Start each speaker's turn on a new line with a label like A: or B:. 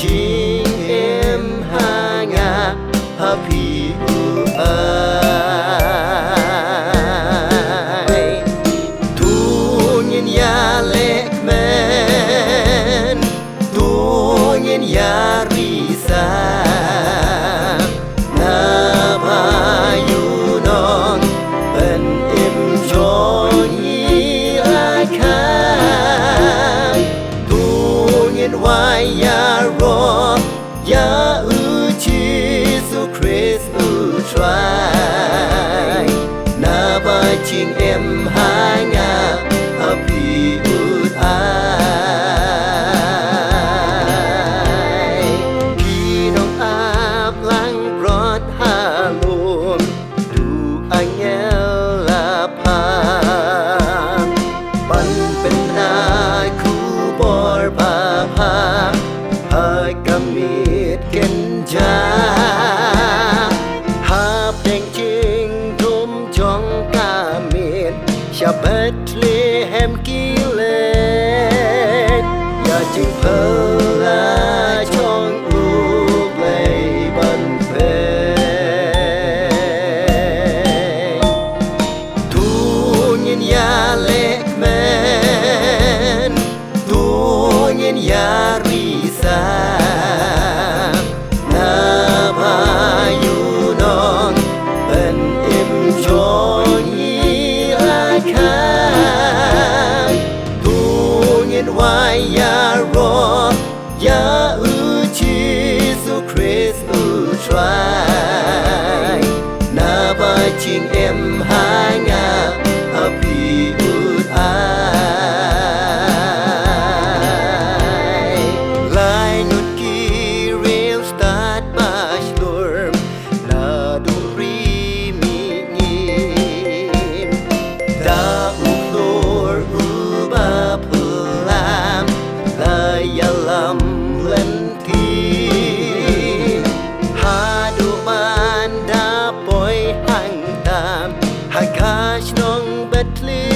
A: Chính em ha ngà happy ai tu nhiên ya lek men tu nhiên ya risa na ba yu non ben im cho hi la kha tu nhiên wai ya ya Jesus Christ try na ba ching em ha nga happy ai khi nong ap lang rot ha lum du anh el la pa ban pen ai khu bor pa pa hai kamit ken ja ha peng ching thum chong kamit sha Bethlehem kilet ya ching phla chong u lay ban pe tu nhiên ya lek men tu nhiên ya risa why ya ro ya Jesus Christ try na ba ching em ha nga happy ai lai nút ki real start ba storm na du ri mi ngin da u lor u ba ya lam len ti ha du man da boy hang tam ha ka shnong Bethlehem